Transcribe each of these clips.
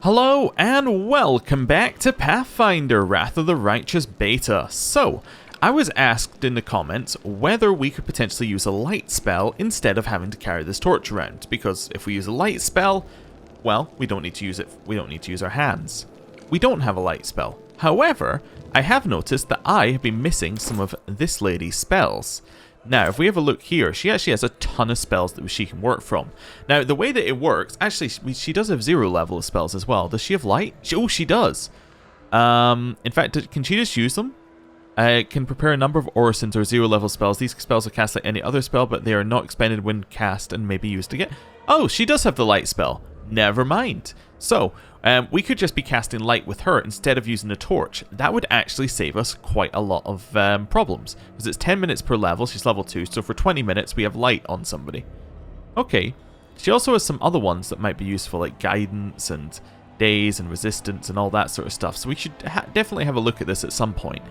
Hello and welcome back to Pathfinder Wrath of the Righteous Beta. So, I was asked in the comments whether we could potentially use a light spell instead of having to carry this torch around, because if we use a light spell, well, we don't need to use it, we don't need to use our hands. We don't have a light spell. However, I have noticed that I have been missing some of this lady's spells. Now, if we have a look here, she actually has a ton of spells that she can work from. Now, the way that it works, actually, she does have 0 level of spells as well. Does she have light? Oh, she does. In fact, can she just use them? Can prepare a number of orisons or 0 level spells. These spells are cast like any other spell, but they are not expended when cast and may be used again. Oh, she does have the light spell. Never mind. So, we could just be casting light with her instead of using a torch. That would actually save us quite a lot of problems. Because it's 10 minutes per level, she's level 2, so for 20 minutes we have light on somebody. Okay. She also has some other ones that might be useful, like guidance and daze and resistance and all that sort of stuff. So we should definitely have a look at this at some point.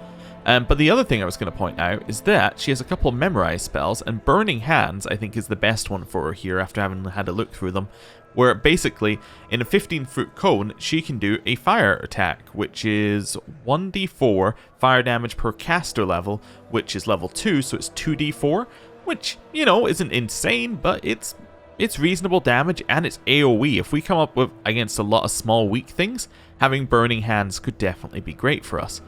But the other thing I was going to point out is that she has a couple of memorized spells, and Burning Hands I think is the best one for her here after having had a look through them, where basically in a 15-foot cone she can do a fire attack, which is 1d4 fire damage per caster level, which is level 2, so it's 2d4, which, you know, isn't insane, but it's reasonable damage, and it's AoE. If we come up with against a lot of small weak things, having Burning Hands could definitely be great for us.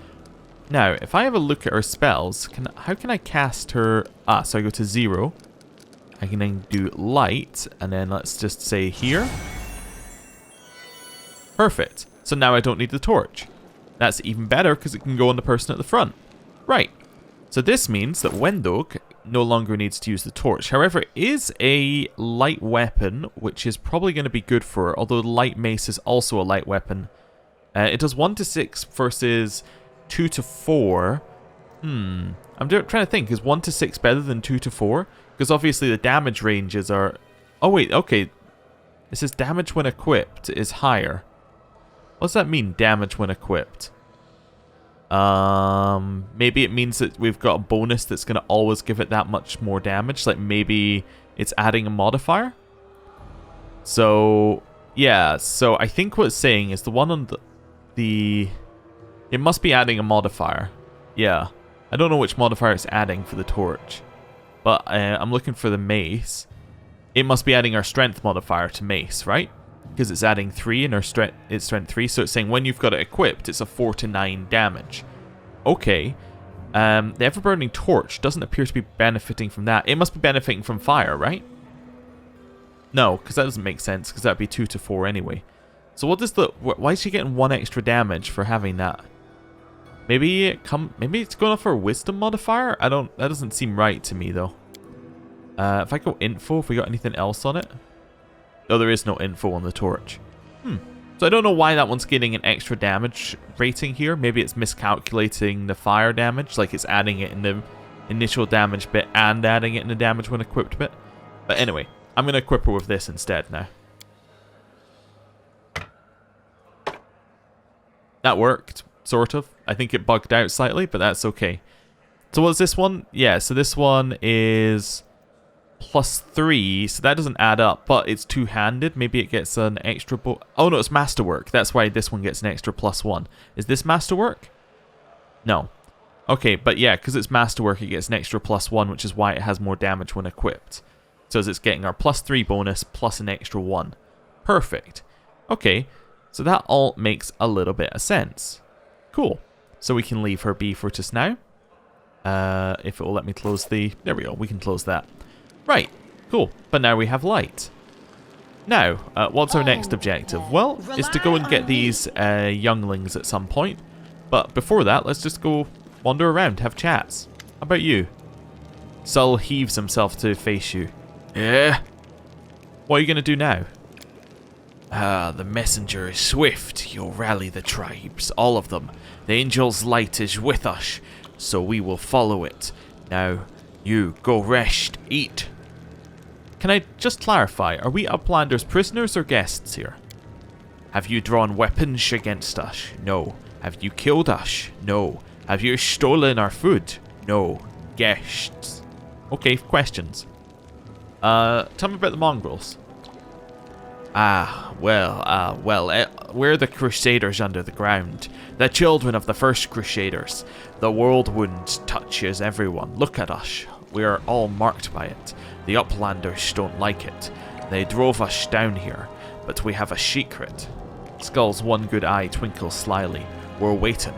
Now, if I have a look at her spells, how can I cast her? So I go to 0. I can then do light, and then let's just say here. Perfect. So now I don't need the torch. That's even better because it can go on the person at the front. Right. So this means that Wendog no longer needs to use the torch. However, it is a light weapon, which is probably going to be good for her, although the light mace is also a light weapon. It does 1 to 6 versus 2 to 4. I'm trying to think. Is 1 to 6 better than 2 to 4? Because obviously the damage ranges are... Oh wait, okay. It says damage when equipped is higher. What does that mean, damage when equipped? Maybe it means that we've got a bonus that's going to always give it that much more damage. Like maybe it's adding a modifier? So, yeah. So I think what it's saying is the one on the... It must be adding a modifier. Yeah. I don't know which modifier it's adding for the torch. But I'm looking for the mace. It must be adding our strength modifier to mace, right? Because it's adding 3 and it's strength 3. So it's saying when you've got it equipped, it's a 4 to 9 damage. Okay. The ever-burning torch doesn't appear to be benefiting from that. It must be benefiting from fire, right? No, because that doesn't make sense, because that would be 2 to 4 anyway. So what does the... Why is she getting 1 extra damage for having that? Maybe it's going off for a wisdom modifier? That doesn't seem right to me though. If I go info, if we got anything else on it? Oh, there is no info on the torch. So I don't know why that one's getting an extra damage rating here. Maybe it's miscalculating the fire damage, like it's adding it in the initial damage bit and adding it in the damage when equipped bit. But anyway, I'm going to equip her with this instead now. That worked. Sort of. I think it bugged out slightly, but that's okay. So what's this one? Yeah, so this one is +3, so that doesn't add up, but it's two-handed. Maybe it gets an extra... Oh, no, it's masterwork. That's why this one gets an extra +1. Is this masterwork? No. Okay, but yeah, because it's masterwork, it gets an extra +1, which is why it has more damage when equipped. So as it's getting our +3 bonus plus an extra 1. Perfect. Okay, so that all makes a little bit of sense. Cool. So we can leave her be for just now. If it will let me close the... There we go. We can close that. Right. Cool. But now we have light. Now, what's our next objective? Well, it's to go and get these younglings at some point. But before that, let's just go wander around, have chats. How about you? Sul heaves himself to face you. Yeah? What are you going to do now? The messenger is swift. You'll rally the tribes, all of them. The angel's light is with us, so we will follow it. Now, you go rest, eat. Can I just clarify, are we Uplanders prisoners or guests here? Have you drawn weapons against us? No. Have you killed us? No. Have you stolen our food? No. Guests. Okay, questions. Tell me about the mongrels. We're the Crusaders under the ground, the children of the first Crusaders. The Worldwound touches everyone. Look at us. We are all marked by it. The Uplanders don't like it. They drove us down here, but we have a secret. Skull's one good eye twinkles slyly. We're waiting.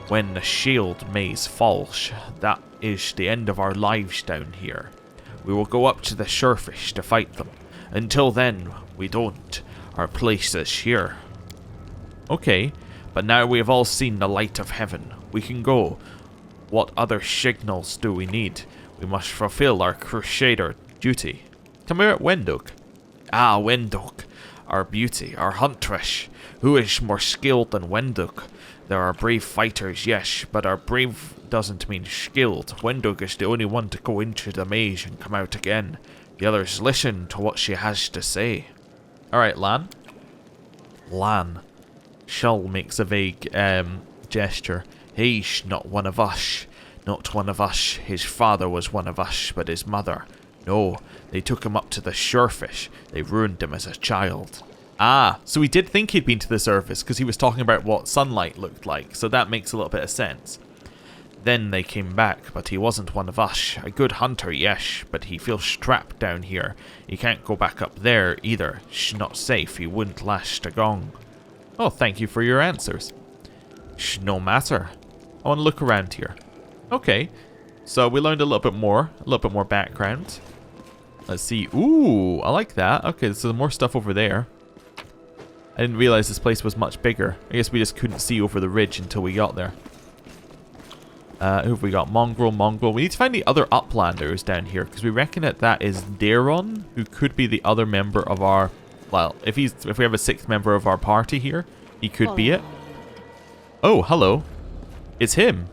When the shield maze falls, that is the end of our lives down here. We will go up to the surface to fight them. Until then, we don't. Our place is here. Okay, but now we have all seen the light of heaven. We can go. What other signals do we need? We must fulfill our Crusader duty. Come here, Wenduk. Ah, Wenduk. Our beauty, our huntress. Who is more skilled than Wenduk? There are brave fighters, yes, but our brave doesn't mean skilled. Wenduk is the only one to go into the maze and come out again. The others listen to what she has to say. Alright, Lan. Lan. Shull makes a vague gesture. He's not one of us. Not one of us. His father was one of us, but his mother. No, they took him up to the surface. They ruined him as a child. Ah, so we did think he'd been to the surface, because he was talking about what sunlight looked like, so that makes a little bit of sense. Then they came back, but he wasn't one of us. A good hunter, yes, but he feels trapped down here. He can't go back up there, either. It's not safe. He wouldn't last a gong. Oh, thank you for your answers. No matter. I want to look around here. Okay, so we learned a little bit more background. Let's see. Ooh, I like that. Okay, so more stuff over there. I didn't realize this place was much bigger. I guess we just couldn't see over the ridge until we got there. Who have we got? Mongrel. We need to find the other Uplanders down here, because we reckon that is Daron, who could be the other member of our... Well, if we have a sixth member of our party here, he could be it. Oh, hello. It's him.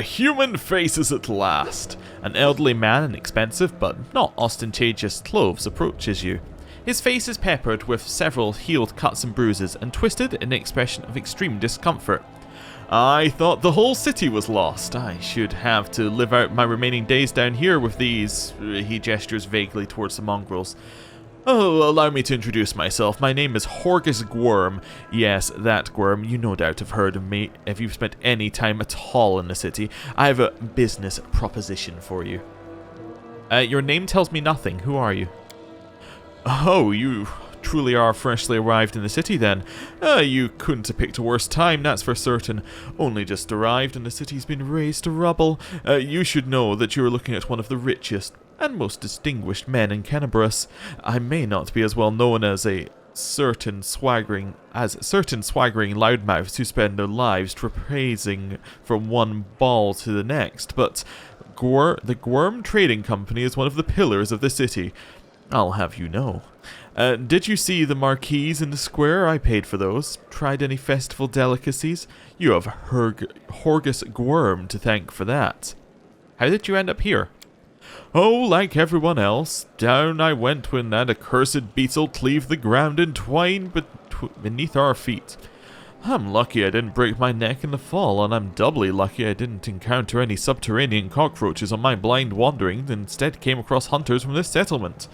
Human faces at last. An elderly man in expensive but not ostentatious clothes approaches you. His face is peppered with several healed cuts and bruises and twisted in an expression of extreme discomfort. I thought the whole city was lost. I should have to live out my remaining days down here with these... He gestures vaguely towards the mongrels. Oh, allow me to introduce myself. My name is Horgus Gwyrm. Yes, that Gwyrm. You no doubt have heard of me if you've spent any time at all in the city. I have a business proposition for you. Your name tells me nothing. Who are you? Oh, you truly are freshly arrived in the city then. You couldn't have picked a worse time, that's for certain. Only just arrived and the city's been razed to rubble. You should know that you are looking at one of the richest and most distinguished men in Kennebrus. I may not be as well known as certain swaggering loudmouths who spend their lives praising from one ball to the next, but the Gwyrm Trading Company is one of the pillars of the city. I'll have you know. Did you see the marquees in the square? I paid for those. Tried any festival delicacies? You have Horgus Gwyrm to thank for that. How did you end up here? Oh, like everyone else. Down I went when that accursed beetle cleaved the ground in twain beneath our feet. I'm lucky I didn't break my neck in the fall, and I'm doubly lucky I didn't encounter any subterranean cockroaches on my blind wanderings and instead came across hunters from this settlement.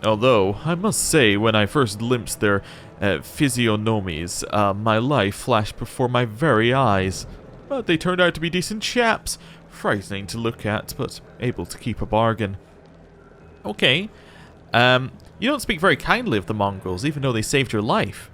Although, I must say, when I first glimpsed their physiognomies, my life flashed before my very eyes. But they turned out to be decent chaps. Frightening to look at, but able to keep a bargain. Okay. You don't speak very kindly of the mongrels, even though they saved your life.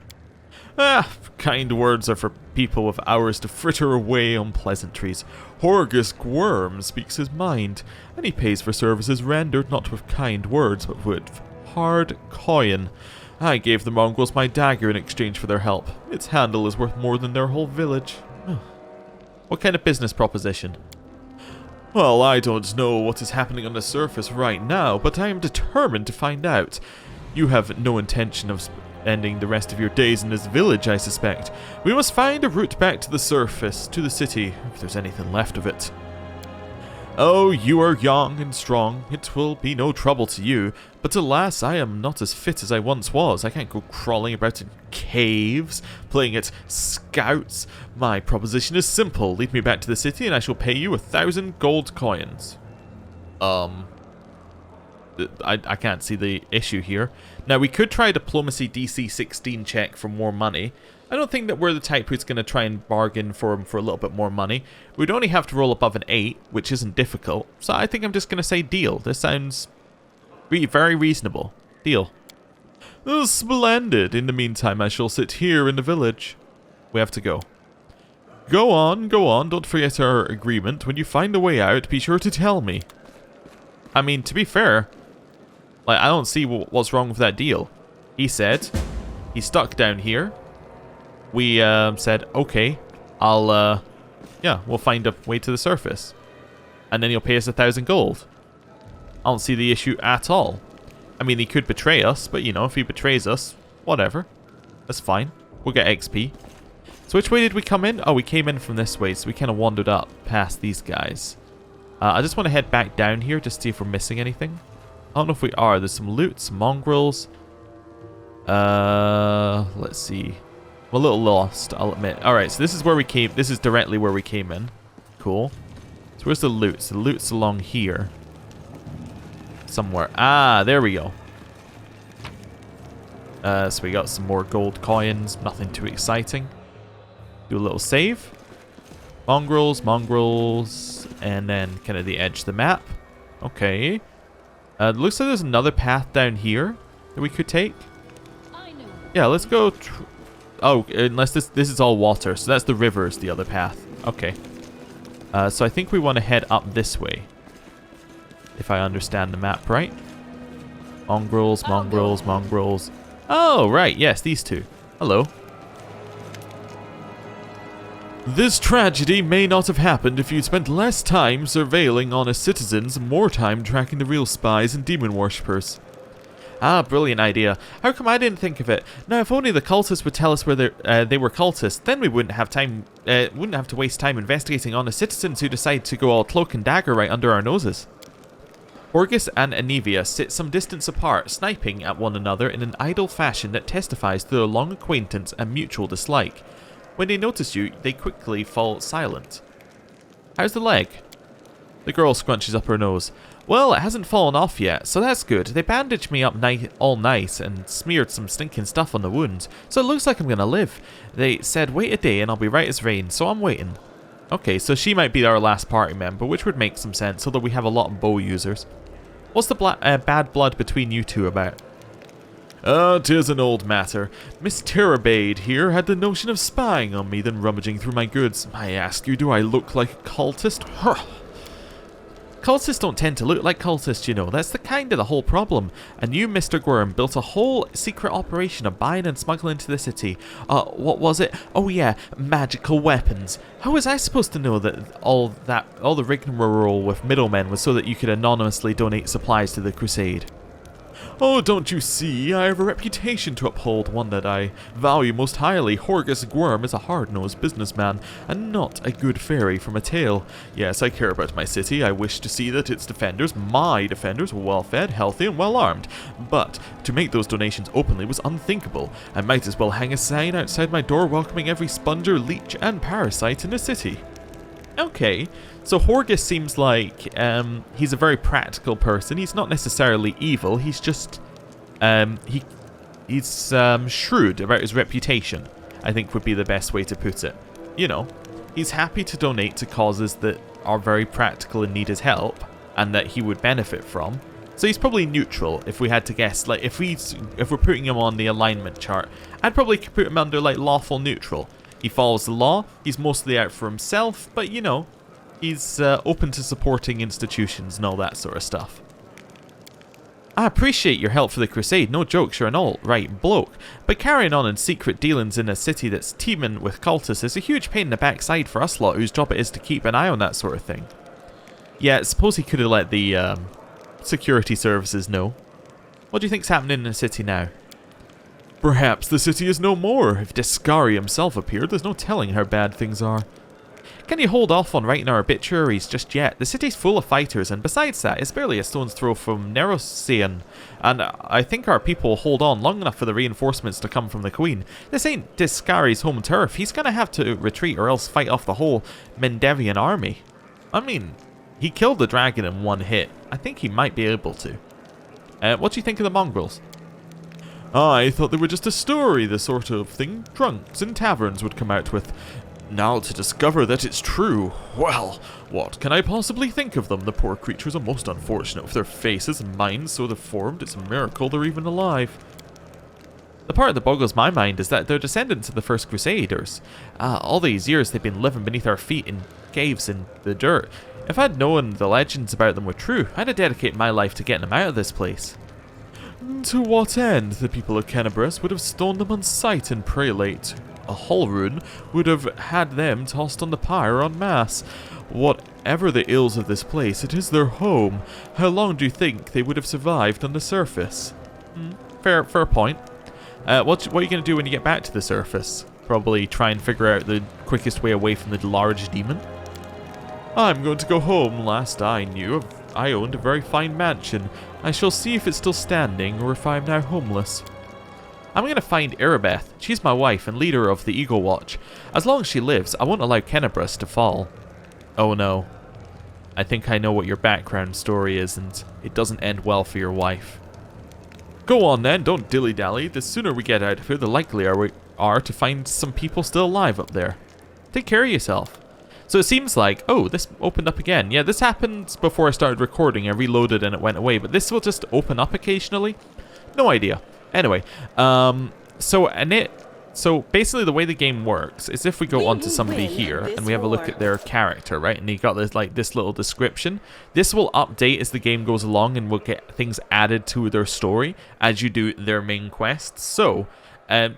Kind words are for people with hours to fritter away on pleasantries. Horgus Gwyrm speaks his mind, and he pays for services rendered not with kind words, but with hard coin. I gave the mongrels my dagger in exchange for their help. Its handle is worth more than their whole village. What kind of business proposition? Well, I don't know what is happening on the surface right now, but I am determined to find out. You have no intention of ending the rest of your days in this village, I suspect. We must find a route back to the surface, to the city, if there's anything left of it. Oh, you are young and strong. It will be no trouble to you. But alas, I am not as fit as I once was. I can't go crawling about in caves, playing at scouts. My proposition is simple. Lead me back to the city and I shall pay you 1,000 gold coins. I can't see the issue here. Now, we could try a diplomacy DC 16 check for more money. I don't think that we're the type who's going to try and bargain for him for a little bit more money. We'd only have to roll above an 8, which isn't difficult. So I think I'm just going to say deal. This sounds very reasonable. Deal. Oh, splendid. In the meantime, I shall sit here in the village. We have to go. Go on, go on. Don't forget our agreement. When you find a way out, be sure to tell me. I mean, to be fair, like, I don't see what's wrong with that deal. He said he's stuck down here. We said, okay, yeah, we'll find a way to the surface. And then he'll pay us 1,000 gold. I don't see the issue at all. I mean, he could betray us, but, you know, if he betrays us, whatever. That's fine. We'll get XP. So which way did we come in? Oh, we came in from this way, so we kind of wandered up past these guys. I just want to head back down here just to see if we're missing anything. I don't know if we are. There's some loot, some mongrels. Let's see. I'm a little lost, I'll admit. Alright, so this is where we came. This is directly where we came in. Cool. So where's the loot? So the loot's along here. Somewhere. Ah, there we go. So we got some more gold coins. Nothing too exciting. Do a little save. Mongrels, mongrels. And then kind of the edge of the map. Okay. Looks like there's another path down here that we could take. Yeah, let's go. Oh, unless this is all water. So that's the river is the other path. Okay. So I think we want to head up this way. If I understand the map right. Mongrels, mongrels, mongrels. Oh, right. Yes, these two. Hello. This tragedy may not have happened if you'd spent less time surveilling honest citizens and more time tracking the real spies and demon worshippers. Ah, brilliant idea. How come I didn't think of it? Now, if only the cultists would tell us where they were cultists, then we wouldn't have to waste time investigating honest citizens who decide to go all cloak and dagger right under our noses. Horgus and Anivia sit some distance apart, sniping at one another in an idle fashion that testifies to their long acquaintance and mutual dislike. When they notice you, they quickly fall silent. How's the leg? The girl scrunches up her nose. Well, it hasn't fallen off yet, so that's good. They bandaged me up all night and smeared some stinking stuff on the wounds, so it looks like I'm gonna live. They said wait a day and I'll be right as rain, so I'm waiting. Okay, so she might be our last party member, which would make some sense, although we have a lot of bow users. What's the bad blood between you two about? 'Tis an old matter. Miss Terabade here had the notion of spying on me, then rummaging through my goods. I ask you, do I look like a cultist? Cultists don't tend to look like cultists, you know. That's the whole problem. And you, Mr. Gwyrm, built a whole secret operation of buying and smuggling into the city. What was it? Oh yeah, magical weapons. How was I supposed to know that all the rigmarole with middlemen was so that you could anonymously donate supplies to the Crusade? Oh, don't you see? I have a reputation to uphold, one that I value most highly. Horgus Gwyrm is a hard-nosed businessman, and not a good fairy from a tale. Yes, I care about my city. I wish to see that its defenders, my defenders, were well-fed, healthy, and well-armed. But to make those donations openly was unthinkable. I might as well hang a sign outside my door welcoming every sponger, leech, and parasite in the city. Okay, so Horgus seems like he's a very practical person. He's not necessarily evil. He's just he's shrewd about his reputation, I think would be the best way to put it. You know, he's happy to donate to causes that are very practical and need his help, and that he would benefit from. So he's probably neutral, if we had to guess. Like if we're putting him on the alignment chart, I'd probably put him under like lawful neutral. He follows the law, he's mostly out for himself, but you know, he's open to supporting institutions and all that sort of stuff. I appreciate your help for the Crusade, no jokes, you're an alt-right bloke, but carrying on in secret dealings in a city that's teeming with cultists is a huge pain in the backside for us lot whose job it is to keep an eye on that sort of thing. Yeah, suppose he could have let the security services know. What do you think's happening in the city now? Perhaps the city is no more. If Deskari himself appeared, there's no telling how bad things are. Can you hold off on writing our obituaries just yet? The city's full of fighters, and besides that, it's barely a stone's throw from Nerosian, and I think our people will hold on long enough for the reinforcements to come from the Queen. This ain't Deskari's home turf. He's gonna have to retreat or else fight off the whole Mendevian army. I mean, he killed the dragon in one hit. I think he might be able to. What do you think of the mongrels? I thought they were just a story, the sort of thing drunks in taverns would come out with. Now to discover that it's true, well, what can I possibly think of them? The poor creatures are most unfortunate with their faces and minds so deformed, it's a miracle they're even alive. The part that boggles my mind is that they're descendants of the first Crusaders. All these years they've been living beneath our feet in caves in the dirt. If I'd known the legends about them were true, I'd have dedicated my life to getting them out of this place. To what end? The people of Kenabres would have stoned them on sight in Prelate. A Holrun would have had them tossed on the pyre en masse. Whatever the ills of this place, it is their home. How long do you think they would have survived on the surface? Fair point. What are you going to do when you get back to the surface? Probably try and figure out the quickest way away from the large demon? I'm going to go home. Last I knew, I owned a very fine mansion. I shall see if it's still standing or if I am now homeless. I'm going to find Erebeth. She's my wife and leader of the Eagle Watch. As long as she lives, I won't allow Kenabres to fall. Oh no. I think I know what your background story is, and it doesn't end well for your wife. Go on then, don't dilly-dally. The sooner we get out of here, the likelier we are to find some people still alive up there. Take care of yourself. So it seems like, oh, this opened up again. Yeah, this happened before I started recording. I reloaded and it went away, but this will just open up occasionally. No idea. Anyway, so basically the way the game works is if we go onto somebody here and we have a look at their character, right? And you got this little description. This will update as the game goes along and we'll get things added to their story as you do their main quests. So,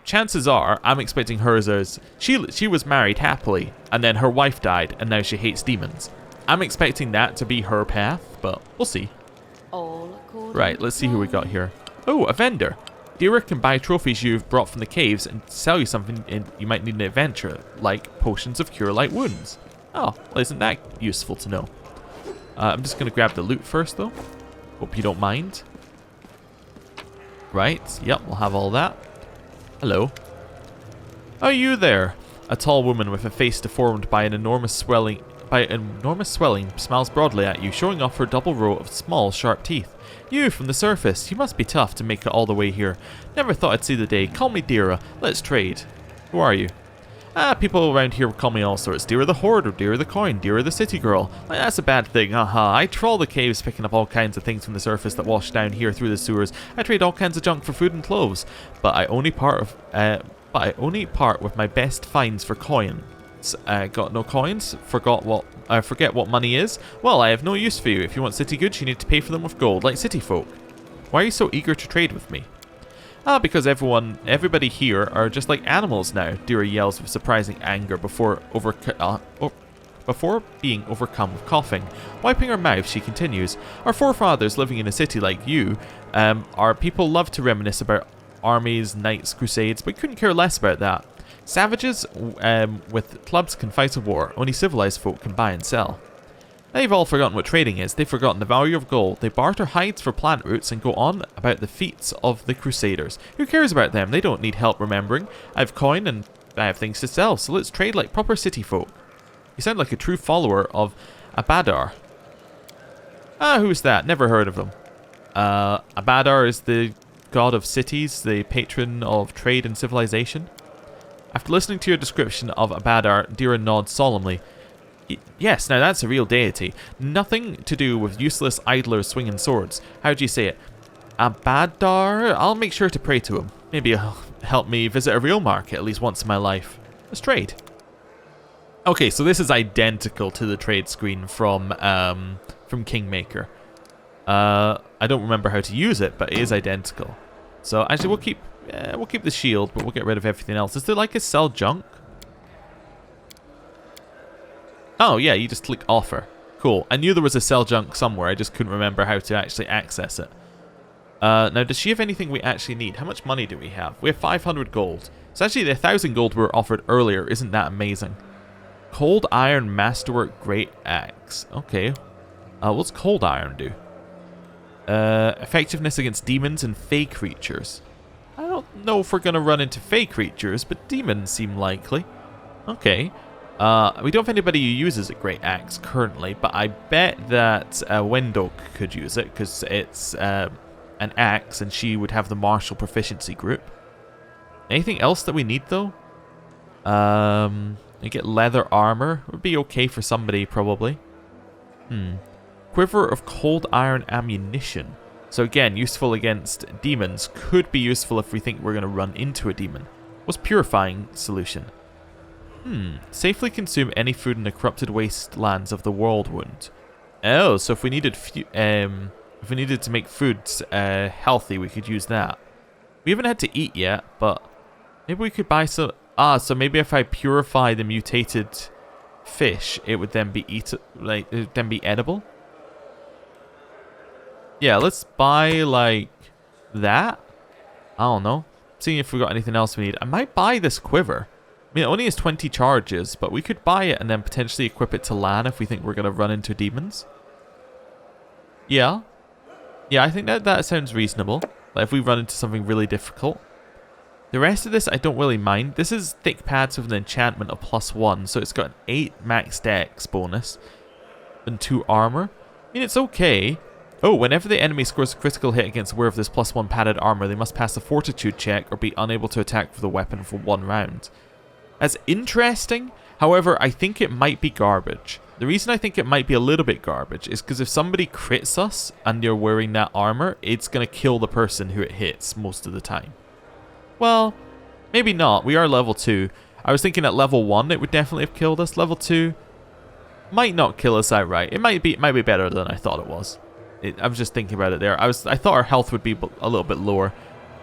chances are, I'm expecting hers as she was married happily and then her wife died and now she hates demons. I'm expecting that to be her path, but we'll see. Right, let's see who we got here. Oh, a vendor. Dearer can buy trophies you've brought from the caves and sell you something you might need in an adventure, like potions of cure light wounds. Oh, well, isn't that useful to know? I'm just going to grab the loot first, though. Hope you don't mind. Right, yep, we'll have all that. Hello. Are you there? A tall woman with a face deformed by an enormous swelling smiles broadly at you, showing off her double row of small, sharp teeth. You, from the surface, you must be tough to make it all the way here. Never thought I'd see the day. Call me Dira. Let's trade. Who are you? People around here call me all sorts. Dira the Horde, or Dira the Coin, Dira the City Girl. That's a bad thing, haha. I trawl the caves picking up all kinds of things from the surface that wash down here through the sewers. I trade all kinds of junk for food and clothes. But I only part with my best finds for coins. Got no coins? Forget what money is? Well, I have no use for you. If you want city goods, you need to pay for them with gold, like city folk. Why are you so eager to trade with me? Because everybody here are just like animals now, Dira yells with surprising anger before being overcome with coughing. Wiping her mouth, she continues, our forefathers living in a city like you, our people love to reminisce about armies, knights, crusades, but couldn't care less about that. Savages with clubs can fight a war, only civilized folk can buy and sell. They've all forgotten what trading is, they've forgotten the value of gold, they barter hides for plant roots and go on about the feats of the Crusaders. Who cares about them? They don't need help remembering. I have coin and I have things to sell, so let's trade like proper city folk. You sound like a true follower of Abadar. Who's that? Never heard of them. Abadar is the god of cities, the patron of trade and civilization. After listening to your description of Abadar, Dira nods solemnly. Yes, now that's a real deity. Nothing to do with useless idlers swinging swords. How do you say it? Abadar? I'll make sure to pray to him. Maybe he'll help me visit a real market at least once in my life. Let's trade. Okay, so this is identical to the trade screen from Kingmaker. I don't remember how to use it, but it is identical. So actually, we'll keep the shield, but we'll get rid of everything else. Is there like a sell junk? Oh yeah, you just click offer. Cool. I knew there was a sell junk somewhere. I just couldn't remember how to actually access it. Now, does she have anything we actually need? How much money do we have? We have 500 gold. So actually, the 1,000 gold we were offered earlier isn't that amazing. Cold Iron Masterwork Great Axe. Okay. What's Cold Iron do? Effectiveness against demons and fey creatures. I don't know if we're going to run into fey creatures, but demons seem likely. Okay. We don't have anybody who uses a Great Axe currently, but I bet that Wendoke could use it, because it's an axe, and she would have the martial proficiency group. Anything else that we need, though? I get leather armor. Would be okay for somebody, probably. Quiver of cold iron ammunition. So again, useful against demons. Could be useful if we think we're going to run into a demon. What's purifying solution? Safely consume any food in the corrupted wastelands of the Worldwound. Oh, so if we needed to make foods healthy, we could use that. We haven't had to eat yet, but maybe we could buy some. So maybe if I purify the mutated fish, it would then be it would then be edible. Yeah, let's buy like that. I don't know. Seeing if we got anything else we need. I might buy this quiver. I mean, it only has 20 charges, but we could buy it and then potentially equip it to Lan if we think we're going to run into demons. Yeah. Yeah, I think that sounds reasonable. Like if we run into something really difficult. The rest of this, I don't really mind. This is thick pads with an enchantment of +1, so it's got an 8 max dex bonus and 2 armor. I mean, it's okay. Oh, whenever the enemy scores a critical hit against a wearer of this +1 padded armor, they must pass a fortitude check or be unable to attack with the weapon for 1 round. That's interesting. However, I think it might be garbage. The reason I think it might be a little bit garbage is because if somebody crits us and they're wearing that armor, it's going to kill the person who it hits most of the time. Well, maybe not. We are level 2. I was thinking at level 1 it would definitely have killed us. Level 2 might not kill us outright. It might be better than I thought it was. I was just thinking about it there. I thought our health would be a little bit lower.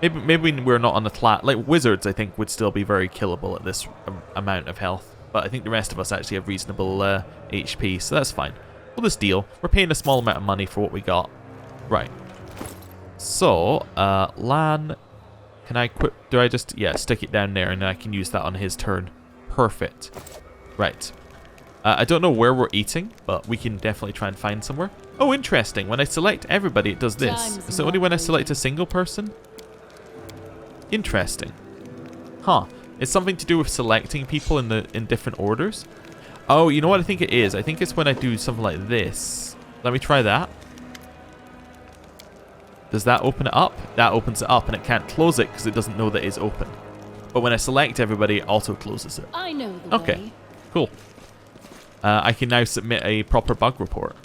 Maybe we're not on the like wizards. I think would still be very killable at this amount of health. But I think the rest of us actually have reasonable HP, so that's fine. We'll just deal. We're paying a small amount of money for what we got. Right. So, Lan. Can I quit? Do I just, stick it down there and I can use that on his turn? Perfect. Right. I don't know where we're eating, but we can definitely try and find somewhere. Oh, interesting. When I select everybody, it does this. Is it only when I select a single person? Interesting. Huh. It's something to do with selecting people in different orders. Oh, you know what I think it is? I think it's when I do something like this. Let me try that. Does that open it up? That opens it up, and it can't close it because it doesn't know that it's open. But when I select everybody, it auto closes it. I know the way. Cool. I can now submit a proper bug report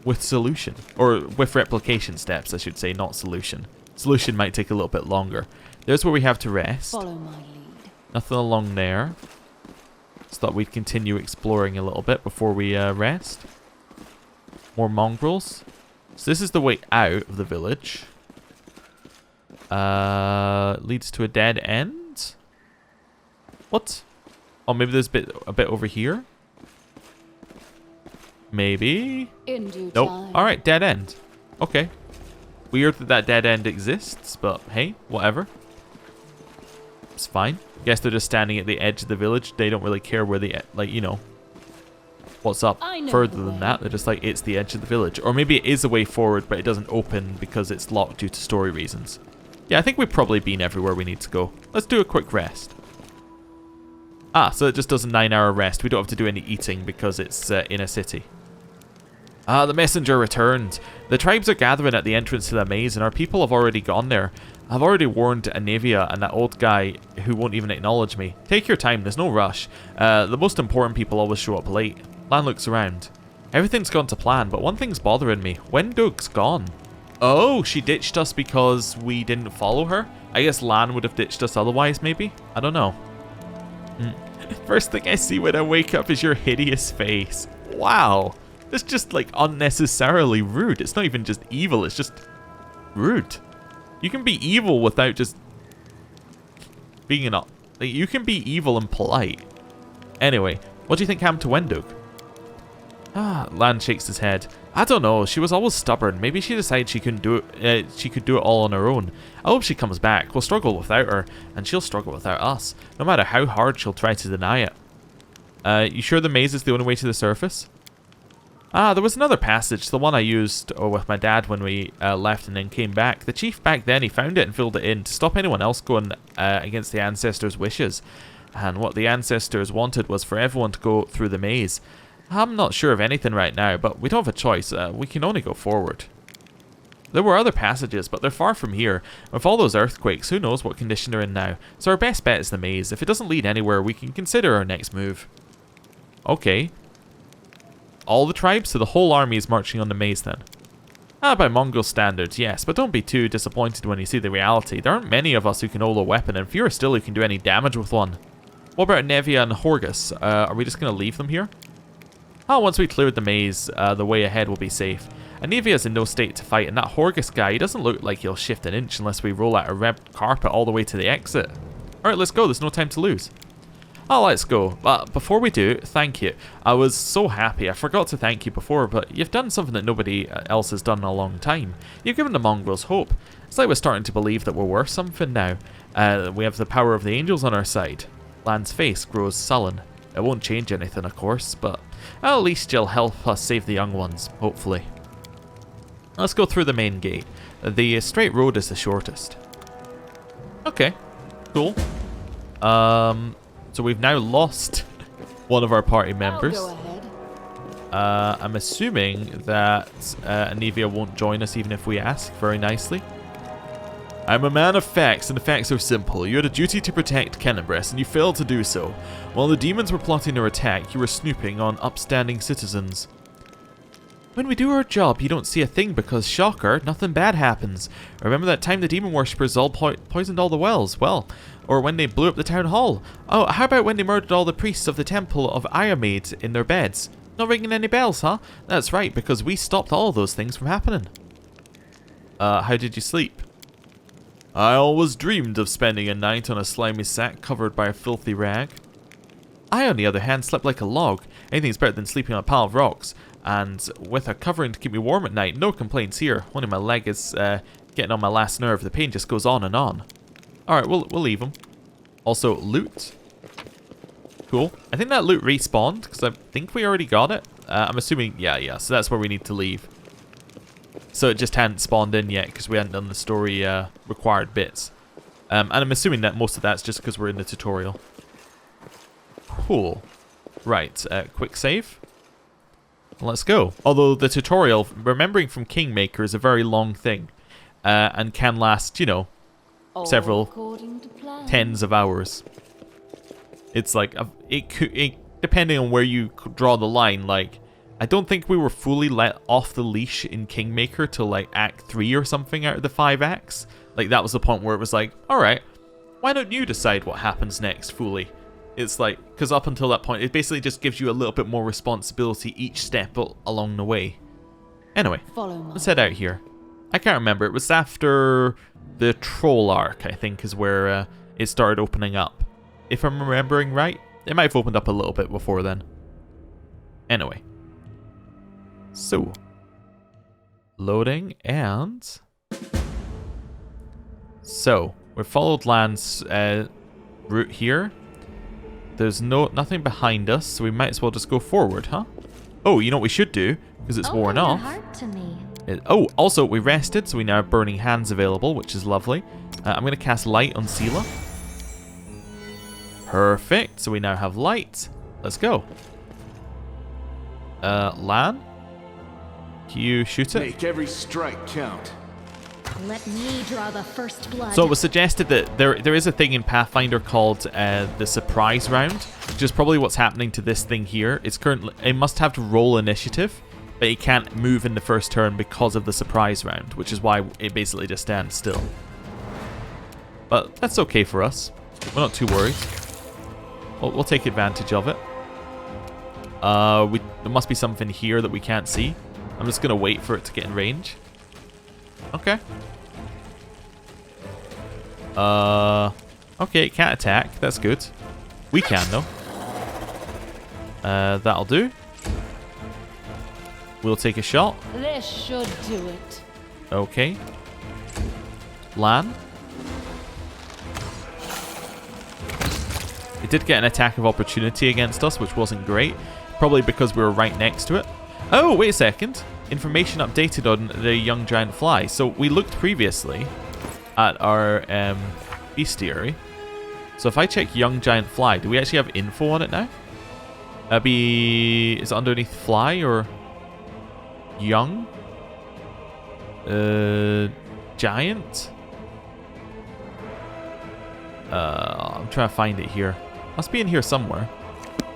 with solution, or with replication steps, I should say, not solution. Solution might take a little bit longer. There's where we have to rest. Follow my lead. Nothing along there. Just thought we'd continue exploring a little bit before we rest. More mongrels. So this is the way out of the village. Leads to a dead end. What? Oh, maybe there's a bit over here. Maybe. Nope. All right, dead end. Okay. Weird that dead end exists, but hey, whatever. It's fine. Guess they're just standing at the edge of the village. They don't really care where the what's up further than that. They're just like, it's the edge of the village. Or maybe it is a way forward, but it doesn't open because it's locked due to story reasons. Yeah, I think we've probably been everywhere we need to go. Let's do a quick rest. Ah, so it just does a 9-hour rest. We don't have to do any eating because it's in a city. Ah, the messenger returned. The tribes are gathering at the entrance to the maze, and our people have already gone there. I've already warned Anavia and that old guy who won't even acknowledge me. Take your time, there's no rush. The most important people always show up late. Lan looks around. Everything's gone to plan, but one thing's bothering me. Wendug's gone. Oh, she ditched us because we didn't follow her? I guess Lan would have ditched us otherwise, maybe? I don't know. First thing I see when I wake up is your hideous face. Wow. It's just like unnecessarily rude. It's not even just evil, it's just rude. You can be evil without just being like, you can be evil and polite. Anyway, what do you think happened to Wendug? Ah, Lan shakes his head. I don't know. She was always stubborn. Maybe she decided she couldn't do it. She could do it all on her own. I hope she comes back. We'll struggle without her, and she'll struggle without us. No matter how hard she'll try to deny it. You sure the maze is the only way to the surface? Ah, there was another passage, the one I used with my dad when we left and then came back. The chief back then, he found it and filled it in to stop anyone else going against the ancestors' wishes. And what the ancestors wanted was for everyone to go through the maze. I'm not sure of anything right now, but we don't have a choice. We can only go forward. There were other passages, but they're far from here. With all those earthquakes, who knows what condition they're in now. So our best bet is the maze. If it doesn't lead anywhere, we can consider our next move. Okay. All the tribes, so the whole army is marching on the maze then. Ah, by Mongol standards, yes, but don't be too disappointed when you see the reality. There aren't many of us who can hold a weapon, and fewer still who can do any damage with one. What about Nevia and Horgus? Are we just going to leave them here? Oh, once we cleared the maze, the way ahead will be safe. And Nevia's in no state to fight, and that Horgus guy, he doesn't look like he'll shift an inch unless we roll out a red carpet all the way to the exit. Alright, let's go, there's no time to lose. Oh, let's go. But before we do, thank you. I was so happy. I forgot to thank you before, but you've done something that nobody else has done in a long time. You've given the mongrels hope. It's like we're starting to believe that we're worth something now. We have the power of the angels on our side. Lan's face grows sullen. It won't change anything, of course, but at least you'll help us save the young ones, hopefully. Let's go through the main gate. The straight road is the shortest. Okay, cool. So we've now lost one of our party members. I'll go ahead. I'm assuming that Anivia won't join us even if we ask very nicely. I'm a man of facts, and the facts are simple. You had a duty to protect Kennebress, and you failed to do so. While the demons were plotting their attack, you were snooping on upstanding citizens. When we do our job, you don't see a thing because, shocker, nothing bad happens. Remember that time the demon worshippers all poisoned all the wells? Well, or when they blew up the town hall? Oh, how about when they murdered all the priests of the temple of Iamade in their beds? Not ringing any bells, huh? That's right, because we stopped all those things from happening. How did you sleep? I always dreamed of spending a night on a slimy sack covered by a filthy rag. I, on the other hand, slept like a log. Anything's better than sleeping on a pile of rocks. And with a covering to keep me warm at night, no complaints here. Only my leg is getting on my last nerve. The pain just goes on and on. Alright, we'll leave them. Also, loot. Cool. I think that loot respawned, because I think we already got it. I'm assuming, yeah, so that's where we need to leave. So it just hadn't spawned in yet, because we hadn't done the story required bits. And I'm assuming that most of that's just because we're in the tutorial. Cool. Right, quick save. Let's go. Although the tutorial, remembering from Kingmaker, is a very long thing. And can last, you know, several tens of hours. It's like, depending on where you draw the line, like, I don't think we were fully let off the leash in Kingmaker till like Act 3 or something out of the 5 acts. Like, that was the point where it was like, alright, why don't you decide what happens next fully? It's like, because up until that point, it basically just gives you a little bit more responsibility each step along the way. Anyway, let's head out here. I can't remember, it was after the Troll arc, I think, is where it started opening up. If I'm remembering right, it might have opened up a little bit before then. Anyway. So. Loading and... So, we followed Lan's route here. There's nothing behind us, so we might as well just go forward, huh? Oh, you know what we should do? Because it's worn off. Oh, also, we rested, so we now have Burning Hands available, which is lovely. I'm going to cast Light on Seela. Perfect, so we now have Light. Let's go. Lan? Can you shoot it? Make every strike count. Let me draw the first blood. So it was suggested that there is a thing in Pathfinder called the surprise round, which is probably what's happening to this thing here. It's currently, it must have to roll initiative, but it can't move in the first turn because of the surprise round, which is why it basically just stands still. But that's okay for us. We're not too worried. We'll take advantage of it. There must be something here that we can't see. I'm just going to wait for it to get in range. Okay. Okay, it can't attack. That's good. We can, though. That'll do. We'll take a shot. This should do it. Okay. Lan. It did get an attack of opportunity against us, which wasn't great. Probably because we were right next to it. Oh, wait a second. Information updated on the young giant fly. So we looked previously at our bestiary. So if I check young giant fly, do we actually have info on it now? Is it underneath fly or young? Giant? I'm trying to find it here. Must be in here somewhere.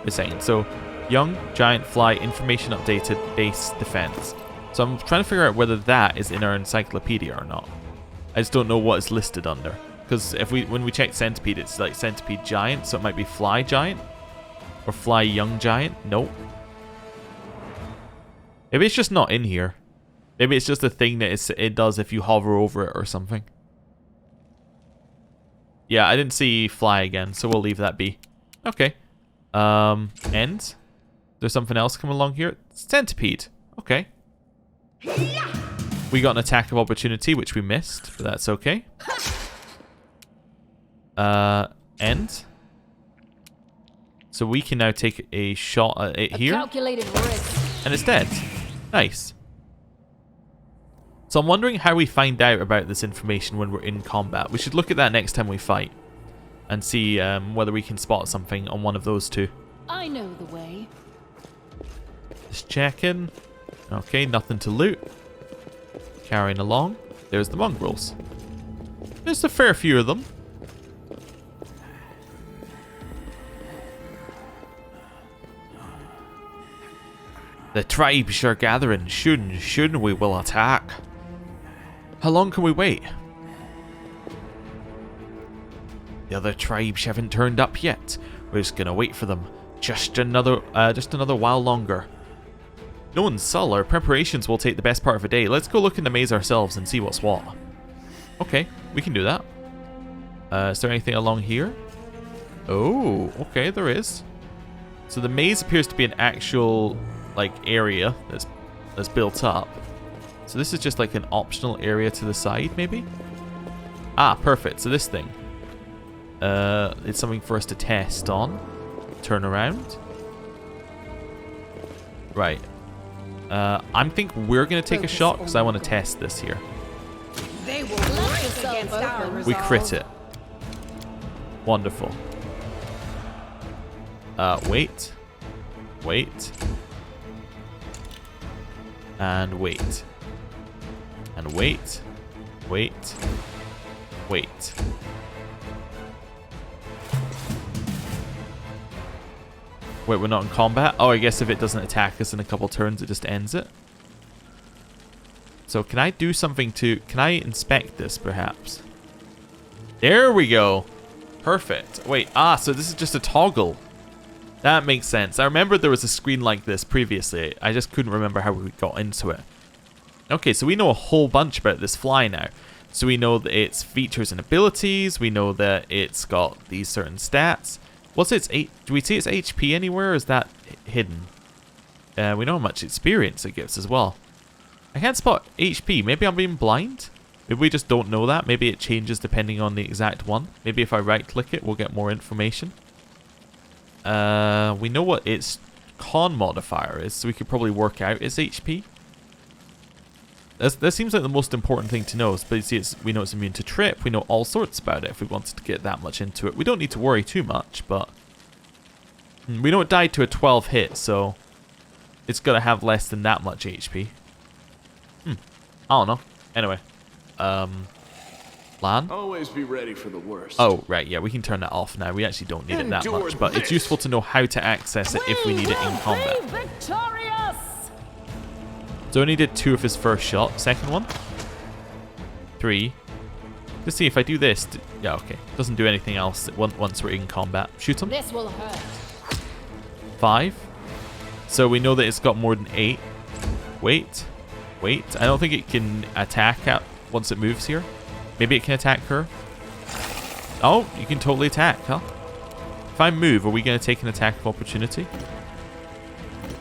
A second. So, young, giant, fly, information updated, base, defense. So I'm trying to figure out whether that is in our encyclopedia or not. I just don't know what it's listed under. Because when we check centipede, it's like centipede giant, so it might be fly giant. Or fly young giant. Nope. Maybe it's just not in here. Maybe it's just a thing that it does if you hover over it or something. Yeah, I didn't see fly again, so we'll leave that be. Okay. End. There's something else coming along here. Centipede. Okay. We got an attack of opportunity, which we missed, but that's okay. End. So we can now take a shot at it here. Calculated risk. And it's dead. Nice. So I'm wondering how we find out about this information when we're in combat. We should look at that next time we fight. And see whether we can spot something on one of those two. I know the way. Just checking. Okay, nothing to loot. Carrying along. There's the mongrels. There's a fair few of them. The tribes are gathering. Soon we will attack. How long can we wait? The other tribes haven't turned up yet. We're just gonna wait for them. Just another while longer. No one's dull. Our preparations will take the best part of a day. Let's go look in the maze ourselves and see what's what. Okay, we can do that. Is there anything along here? Oh, okay, there is. So the maze appears to be an actual like area that's built up. So this is just like an optional area to the side, maybe? Ah, perfect. So this thing. It's something for us to test on. Turn around. Right. I think we're going to take a shot because I want to test this here. They will race against our resolve. We crit it. Wonderful. Wait. Wait. And wait. And wait. Wait. Wait. Wait, we're not in combat? Oh, I guess if it doesn't attack us in a couple turns, it just ends it. So can I do something to... Can I inspect this, perhaps? There we go. Perfect. Wait, so this is just a toggle. That makes sense. I remember there was a screen like this previously. I just couldn't remember how we got into it. Okay, so we know a whole bunch about this fly now. So we know that its features and abilities. We know that it's got these certain stats. What's its... Do we see its HP anywhere, or is that hidden? We know how much experience it gives as well. I can't spot HP. Maybe I'm being blind? Maybe we just don't know that. Maybe it changes depending on the exact one. Maybe if I right-click it, we'll get more information. We know what its con modifier is, so we could probably work out its HP. That seems like the most important thing to know. But you see, we know it's immune to trip. We know all sorts about it if we wanted to get that much into it. We don't need to worry too much, but... We know it died to a 12 hit, so... It's got to have less than that much HP. I don't know. Anyway. Lan? Always be ready for the worst. Oh, right, yeah, we can turn that off now. We actually don't need it that much, but it's useful to know how to access it if we need it in combat. Victorious! So only did 2 of his first shot. Second one. 3. Let's see if I do this. Yeah, okay. Doesn't do anything else once we're in combat. Shoot him. This will hurt. 5. So we know that it's got more than 8. Wait. Wait. I don't think it can attack once it moves here. Maybe it can attack her. Oh, you can totally attack, huh? If I move, are we going to take an attack of opportunity?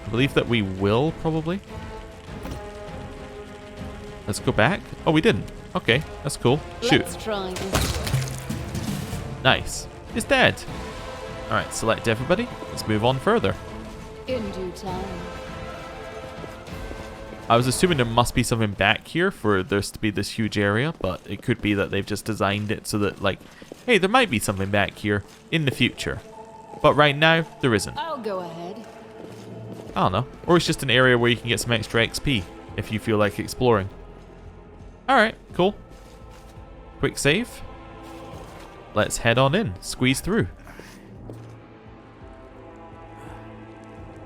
I believe that we will, probably. Let's go back. Oh, we didn't. Okay, that's cool. Shoot. Let's try this. Nice. It's dead. Alright, select everybody. Let's move on further. In due time. I was assuming there must be something back here for there to be this huge area, but it could be that they've just designed it so that, like, hey, there might be something back here in the future. But right now, there isn't. I'll go ahead. I don't know. Or it's just an area where you can get some extra XP if you feel like exploring. Alright, cool. Quick save. Let's head on in. Squeeze through.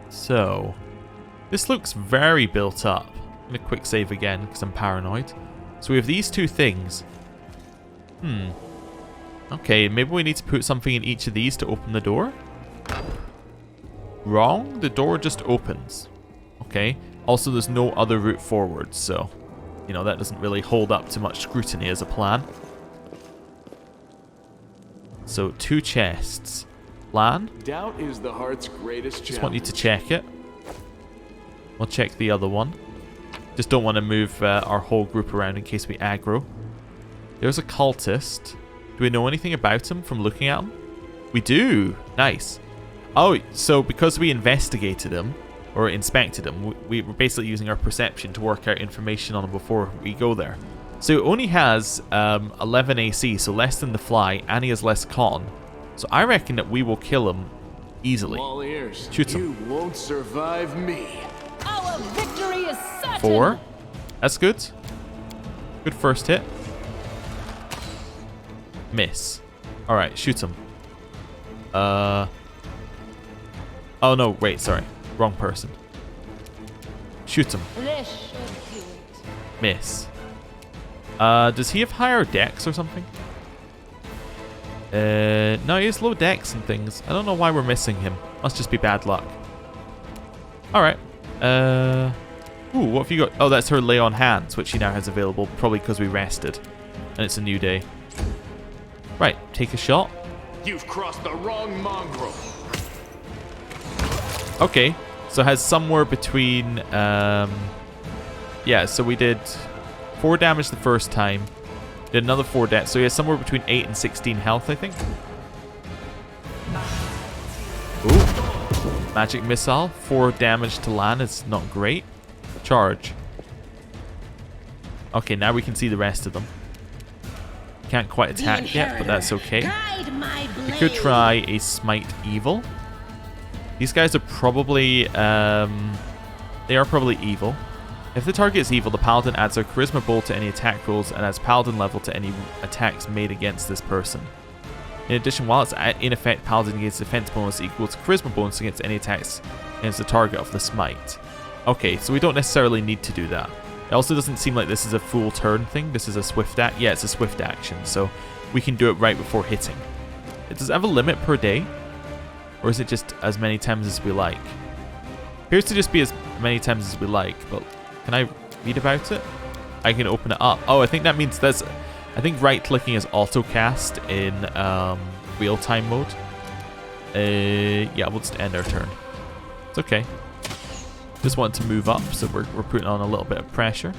So, this looks very built up. I'm going to quick save again because I'm paranoid. So we have these two things. Okay, maybe we need to put something in each of these to open the door? Wrong? The door just opens. Okay. Also, there's no other route forward, so, you know, that doesn't really hold up to much scrutiny as a plan. So, 2 chests. Plan? Doubt is the heart's greatest challenge. Just want you to check it. We'll check the other one. Just don't want to move our whole group around in case we aggro. There's a cultist. Do we know anything about him from looking at him? We do. Nice. Oh, so because we investigated him, or inspected him, we were basically using our perception to work out information on him before we go there. So he only has 11 AC, so less than the fly, and he has less con. So I reckon that we will kill him easily. All ears. Shoot him. You won't survive me. Our victory is certain. 4. That's good. Good first hit. Miss. Alright, shoot him. Oh no, wait, sorry. Wrong person. Shoot him. This should do it. Miss. Does he have higher dex or something? No, he has low dex and things. I don't know why we're missing him. Must just be bad luck. Alright. Ooh, what have you got? Oh, that's her lay on hands, which she now has available, probably because we rested. And it's a new day. Right, take a shot. You've crossed the wrong mongrel. Okay, so it has somewhere between... yeah, so we did 4 damage the first time. Did another 4 damage, so he has somewhere between 8 and 16 health, I think. Ooh. Magic missile. 4 damage to land is not great. Charge. Okay, now we can see the rest of them. Can't quite attack yet, but that's okay. We could try a smite evil. These guys are probably, they are probably evil. If the target is evil, the paladin adds their charisma bowl to any attack rolls and adds paladin level to any attacks made against this person. In addition, while it's in effect, paladin gains defense bonus equal to charisma bonus against any attacks against the target of the smite. Okay, so we don't necessarily need to do that. It also doesn't seem like this is a full turn thing. This is a swift act. Yeah, it's a swift action, so we can do it right before hitting. Does it have a limit per day? Or is it just as many times as we like? Appears to just be as many times as we like, but can I read about it? I can open it up. Oh, I think that means there's... I think right-clicking is auto-cast in real-time mode. Yeah, we'll just end our turn. It's okay. Just want to move up, so we're putting on a little bit of pressure.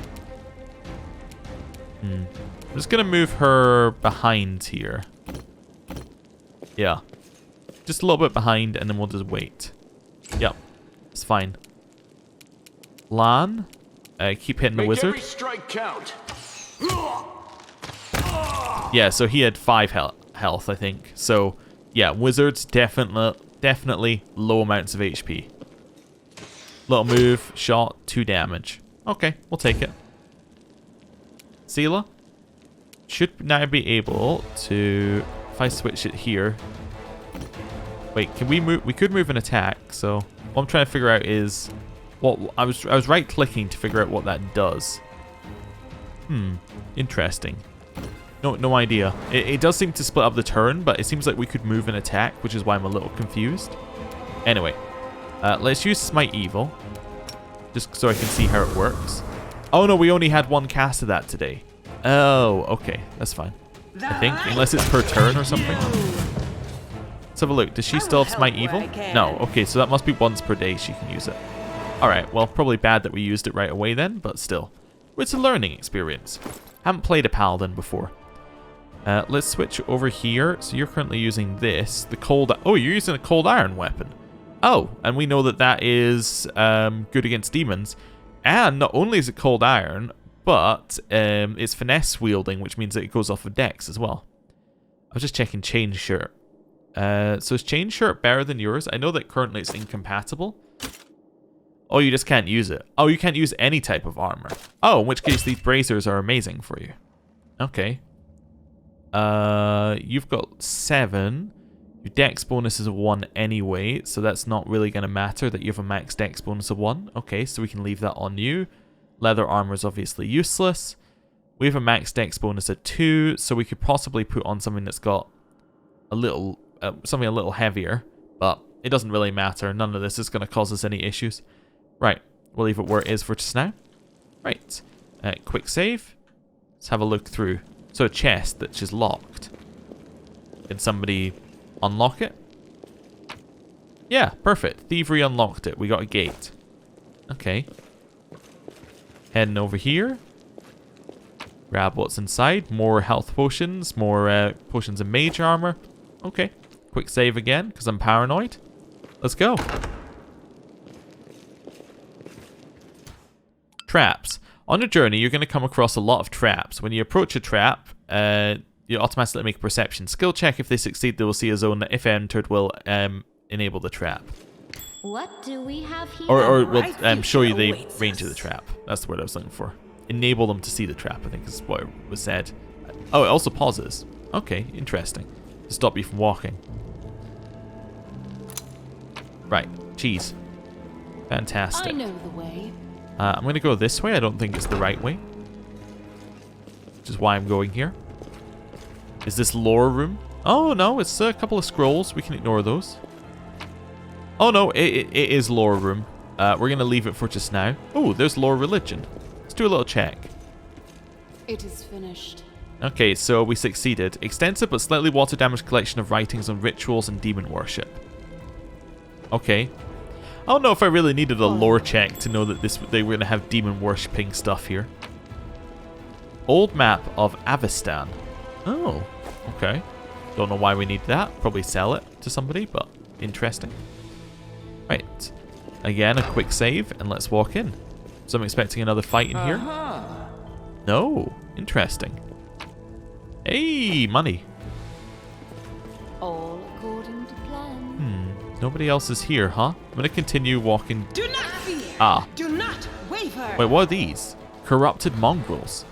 I'm just going to move her behind here. Yeah. Just a little bit behind, and then we'll just wait. Yep. It's fine. Lan. Keep hitting the wizard. Every strike count. Yeah, so he had 5 health, I think. So, yeah, wizards definitely low amounts of HP. Little move, shot, 2 damage. Okay, we'll take it. Seela should now be able to... If I switch it here... Wait, can we move? We could move an attack, so... What I'm trying to figure out is... What I was right-clicking to figure out what that does. Interesting. No idea. It does seem to split up the turn, but it seems like we could move an attack, which is why I'm a little confused. Anyway, let's use Smite Evil, just so I can see how it works. Oh no, we only had 1 cast of that today. Oh, okay, that's fine. I think, unless it's per turn or something. Let's have a look. Does she still have Smite Evil? No. Okay, so that must be once per day she can use it. Alright, well, probably bad that we used it right away then, but still. It's a learning experience. Haven't played a paladin before. Let's switch over here. So you're currently using this. The cold... Oh, you're using a cold iron weapon. Oh, and we know that that is good against demons. And not only is it cold iron, but it's finesse wielding, which means that it goes off of dex as well. I was just checking chain shirt. So is chain shirt better than yours? I know that currently it's incompatible. Oh, you just can't use it. Oh, you can't use any type of armor. Oh, in which case these bracers are amazing for you. Okay. You've got 7. Your dex bonus is a 1 anyway, so that's not really going to matter that you have a max dex bonus of 1. Okay, so we can leave that on you. Leather armor is obviously useless. We have a max dex bonus of 2, so we could possibly put on something that's got a little, something a little heavier, but it doesn't really matter. None of this is going to cause us any issues. Right, we'll leave it where it is for just now. Right, quick save. Let's have a look through. So a chest that's just locked. Can somebody unlock it? Yeah, perfect. Thievery unlocked it. We got a gate. Okay. Heading over here. Grab what's inside. More health potions. More potions of mage armor. Okay. Quick save again, because I'm paranoid. Let's go. Traps. On your journey, you're going to come across a lot of traps. When you approach a trap, you automatically make a perception skill check. If they succeed, they will see a zone that, if entered, will enable the trap. What do we have here? Or will show you the range of the trap. That's the word I was looking for. Enable them to see the trap, I think is what was said. Oh, it also pauses. Okay, interesting. To stop you from walking. Right, cheese. Fantastic. I know the way. I'm going to go this way. I don't think it's the right way. Which is why I'm going here. Is this lore room? Oh, no. It's a couple of scrolls. We can ignore those. Oh, no. It is lore room. We're going to leave it for just now. Oh, there's lore religion. Let's do a little check. It is finished. Okay, so we succeeded. Extensive but slightly water damaged collection of writings on rituals and demon worship. Okay. I don't know if I really needed a lore check to know that they were going to have demon worshipping stuff here. Old map of Avestan. Oh, okay. Don't know why we need that. Probably sell it to somebody, but interesting. Right. Again, a quick save, and let's walk in. So I'm expecting another fight in here. No. Interesting. Hey, money. All according to plan. Nobody else is here, huh? I'm going to continue walking. Do not fear. Ah. Do not waver. Wait, what are these? Corrupted mongrels.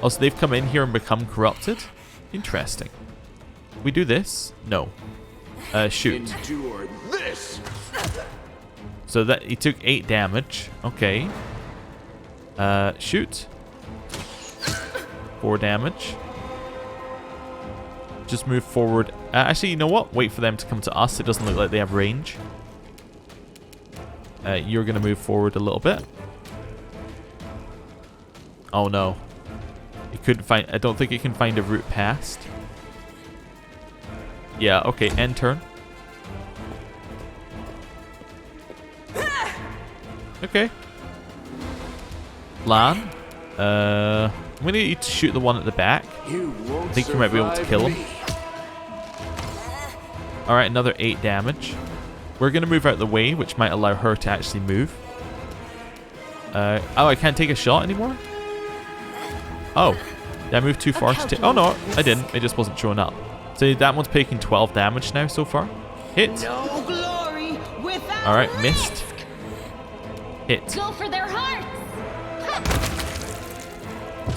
Oh, so they've come in here and become corrupted? Interesting. We do this? No. Shoot. Endure this. So that he took 8 damage. Okay. Shoot. 4 damage. Just move forward. Actually, you know what? Wait for them to come to us. It doesn't look like they have range. You're going to move forward a little bit. Oh, no. It couldn't find... I don't think it can find a route past. Yeah, okay. End turn. Okay. Lan. I'm going to get you to shoot the one at the back. I think you might be able to kill him. Alright, another 8 damage. We're going to move out the way, which might allow her to actually move. Oh, I can't take a shot anymore? Oh. Did I move too far to take... Oh, no, I didn't. It just wasn't showing up. So that one's taking 12 damage now so far. Hit. No glory without Alright, missed. Hit. Go for their hearts.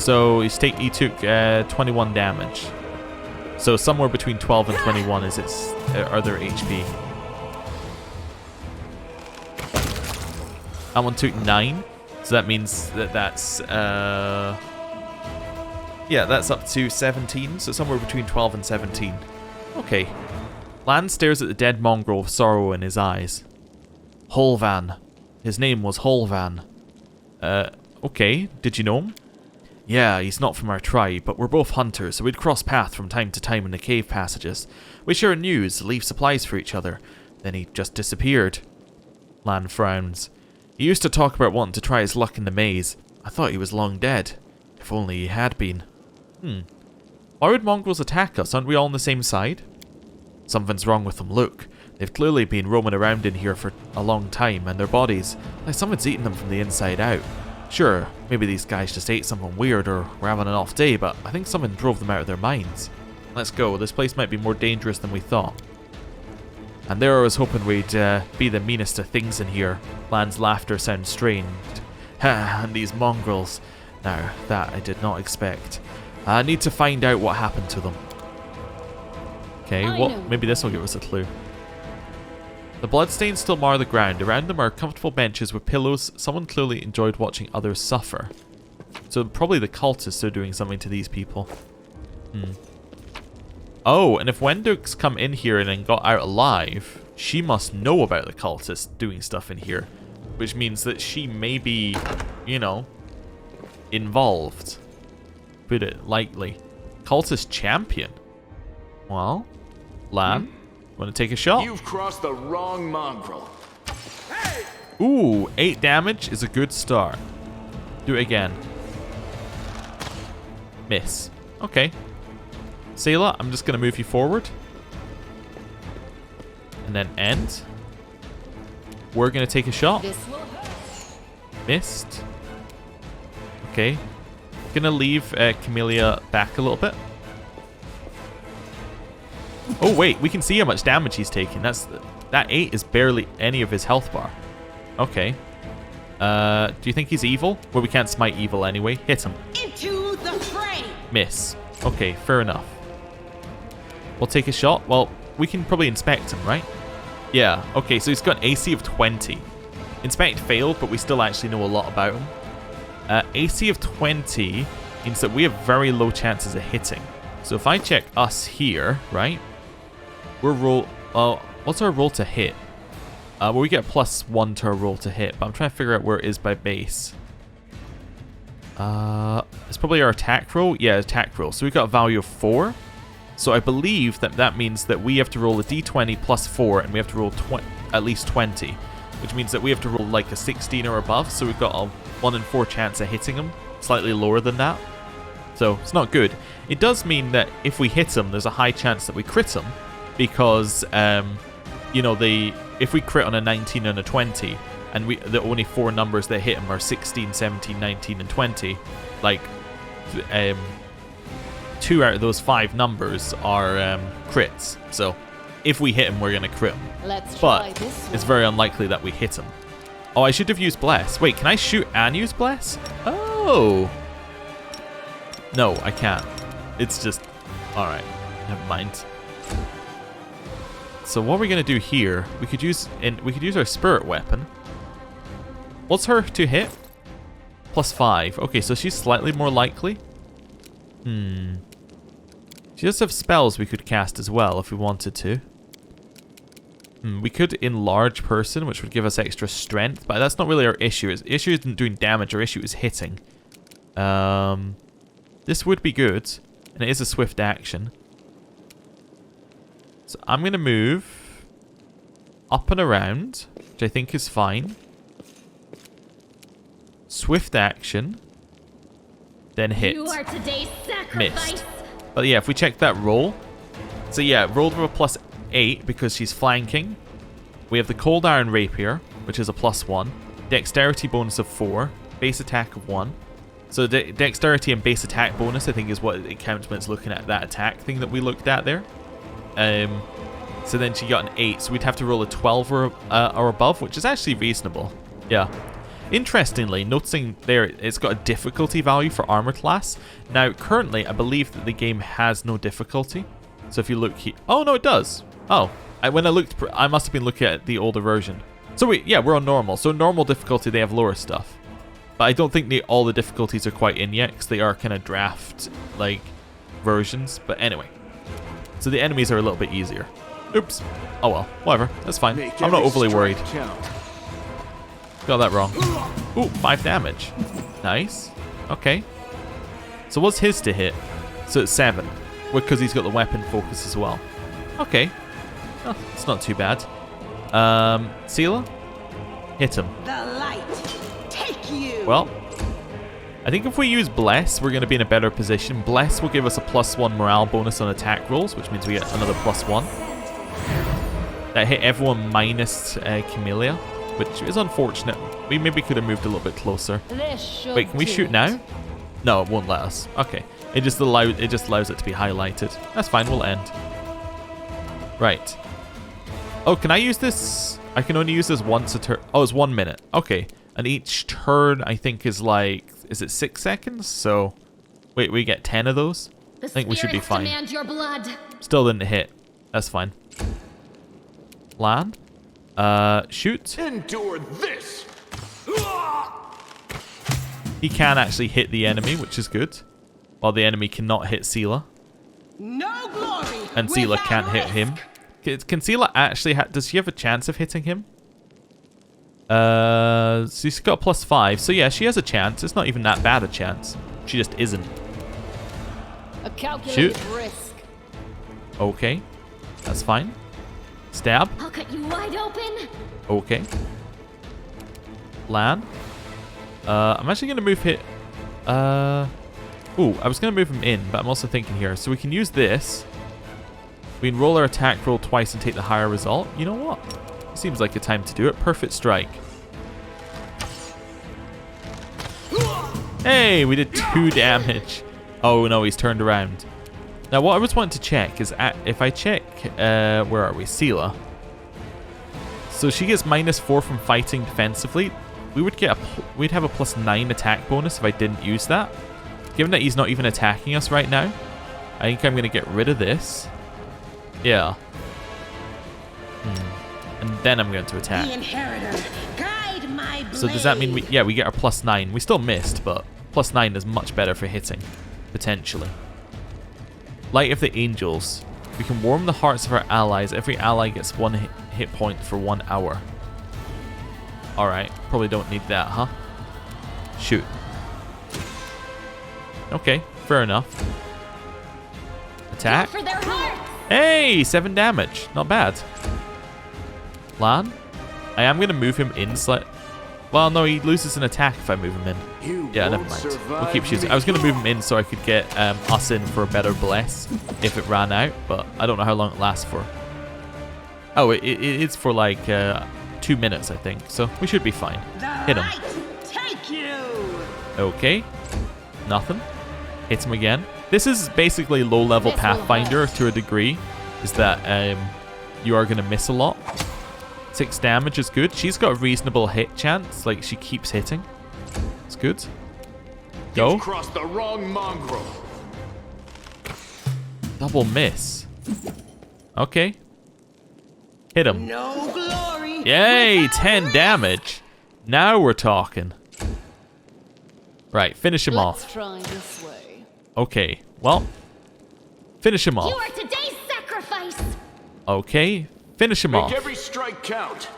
So he took 21 damage. So somewhere between 12 and 21 is its other HP. That one took 9. So that means that's yeah, that's up to 17. So somewhere between 12 and 17. Okay. Lan stares at the dead mongrel with sorrow in his eyes. Holvan. His name was Holvan. Okay. Did you know him? Yeah, he's not from our tribe, but we're both hunters, so we'd cross paths from time to time in the cave passages. We share news, leave supplies for each other. Then he just disappeared. Lan frowns. He used to talk about wanting to try his luck in the maze. I thought he was long dead. If only he had been. Why would mongrels attack us? Aren't we all on the same side? Something's wrong with them. Look. They've clearly been roaming around in here for a long time, and their bodies, like someone's eaten them from the inside out. Sure, maybe these guys just ate something weird or were having an off day, but I think someone drove them out of their minds. Let's go. This place might be more dangerous than we thought. And there I was hoping we'd be the meanest of things in here. Lan's laughter sounds strained. And these mongrels. Now, that I did not expect. I need to find out what happened to them. Okay, maybe this will give us a clue. The bloodstains still mar the ground. Around them are comfortable benches with pillows. Someone clearly enjoyed watching others suffer. So probably the cultists are doing something to these people. Oh, and if Wenduk's come in here and then got out alive, she must know about the cultists doing stuff in here. Which means that she may be, you know, involved. Put it lightly. Cultist champion. Well, Lamb, want to take a shot? You've crossed the wrong mongrel. Ooh, 8 damage is a good start. Do it again. Miss. Okay. Sayla, I'm just going to move you forward. And then end. We're going to take a shot. This will hurt. Missed. Okay. Gonna leave Camellia back a little bit. Oh wait, we can see how much damage he's taking. That 8 is barely any of his health bar. Okay. Do you think he's evil? Well, we can't smite evil anyway. Hit him. Into the fray. Miss. Okay, fair enough. We'll take a shot. Well, we can probably inspect him, right? Yeah. Okay, so he's got an AC of 20. Inspect failed, but we still actually know a lot about him. AC of 20 means that we have very low chances of hitting. So if I check us here, right? What's our roll to hit? Well, we get +1 to our roll to hit, but I'm trying to figure out where it is by base. It's probably our attack roll. Yeah, attack roll. So we've got a value of 4. So I believe that means that we have to roll a d20 +4, and we have to roll at least 20, which means that we have to roll like a 16 or above. So we've got a 1 in 4 chance of hitting him, slightly lower than that. So it's not good. It does mean that if we hit him, there's a high chance that we crit him, because you know, if we crit on a 19 and a 20, and the only 4 numbers that hit him are 16, 17, 19, and 20, like 2 out of those 5 numbers are crits. So if we hit him, we're gonna crit him. Let's try But this it's one. very unlikely that we hit him. Oh, I should have used Bless. Wait, can I shoot and use Bless? Oh. No, I can't. It's just... Alright, never mind. So what we're going to do here, we could use our spirit weapon. What's her to hit? +5. Okay, so she's slightly more likely. She does have spells we could cast as well if we wanted to. We could enlarge person, which would give us extra strength, but that's not really our issue. Our issue isn't doing damage, our issue is hitting. This would be good, and it is a swift action. So I'm going to move up and around, which I think is fine. Swift action, then hit. You are today's sacrifice. Missed. But yeah, if we check that roll. So yeah, rolled with a +8 because she's flanking. We have the Cold Iron Rapier, which is a +1. Dexterity bonus of 4. Base attack of 1. So dexterity and base attack bonus, I think, is what it counts when it's looking at that attack thing that we looked at there. So then she got an 8, so we'd have to roll a 12 or above, which is actually reasonable. Yeah. Interestingly, noticing there, it's got a difficulty value for armor class. Now, currently, I believe that the game has no difficulty. So if you look here... Oh, no, it does. Oh, when I looked... I must have been looking at the older version. So we're on normal. So normal difficulty, they have lower stuff. But I don't think all the difficulties are quite in yet, because they are kind of draft, like, versions. But anyway. So the enemies are a little bit easier. Oops. Oh well, whatever. That's fine. I'm not overly worried. Got that wrong. Ooh, 5 damage. Nice. Okay. So what's his to hit? So it's 7. Because he's got the weapon focus as well. Okay. Oh, it's not too bad. Seela? Hit him. The light. Take you. Well, I think if we use Bless, we're going to be in a better position. Bless will give us a +1 morale bonus on attack rolls, which means we get another +1. That hit everyone minus Camellia, which is unfortunate. We maybe could have moved a little bit closer. Wait, can we shoot now? No, it won't let us. Okay. It just allows it to be highlighted. That's fine, we'll end. Right. Oh, can I use this? I can only use this once a turn. Oh, it's 1 minute. Okay. And each turn, I think, is like... Is it 6 seconds? So... Wait, we get 10 of those? I think we should be fine. Demand your blood. Still didn't hit. That's fine. Land. Shoot. Endure this. He can actually hit the enemy, which is good. While the enemy cannot hit Seela. No glory. And Seela without can't hit risk. him. Can Seela actually... Does she have a chance of hitting him? So she's got +5. So yeah, she has a chance. It's not even that bad a chance. She just isn't. A calculated Shoot. risk. Okay. That's fine. Stab. I'll cut you wide open. Okay. Land. I'm actually going to move hit... Ooh, I was going to move him in, but I'm also thinking here. So we can use this. We can roll our attack roll twice and take the higher result. You know what? Seems like a time to do it. Perfect strike. Hey, we did 2 damage. Oh no, he's turned around. Now what I was wanting to check is if I check, where are we? Seela. So she gets -4 from fighting defensively. We'd have a +9 attack bonus if I didn't use that. Given that he's not even attacking us right now, I think I'm going to get rid of this. Yeah. And then I'm going to attack. The inheritor, guide my blade. So does that mean we get our +9? We still missed, but +9 is much better for hitting, potentially. Light of the Angels. We can warm the hearts of our allies. Every ally gets 1 hit point for 1 hour. Alright, probably don't need that, huh? Shoot. Okay, fair enough. Attack. For their hearts. Hey, 7 damage. Not bad. Lan? I am going to move him in slightly. Well, no, he loses an attack if I move him in. Yeah, never mind. We'll keep shooting. I was going to move him in so I could get us in for a better bless if it ran out, but I don't know how long it lasts for. Oh, it's for like 2 minutes, I think, so we should be fine. Hit him. Take you. Okay. Nothing. Hit him again. This is basically low-level This will Pathfinder hurt. to a degree, is that you are going to miss a lot. 6 damage is good. She's got a reasonable hit chance. Like, she keeps hitting. It's good. Go. You've crossed the wrong mongrel. Double miss. Okay. Hit him. No glory. Yay, without 10 risk. damage. Now we're talking. Right, finish him Let's off. try this way. Okay, well. Finish him You off. are today's sacrifice. Okay, finish him Make off. every strike count.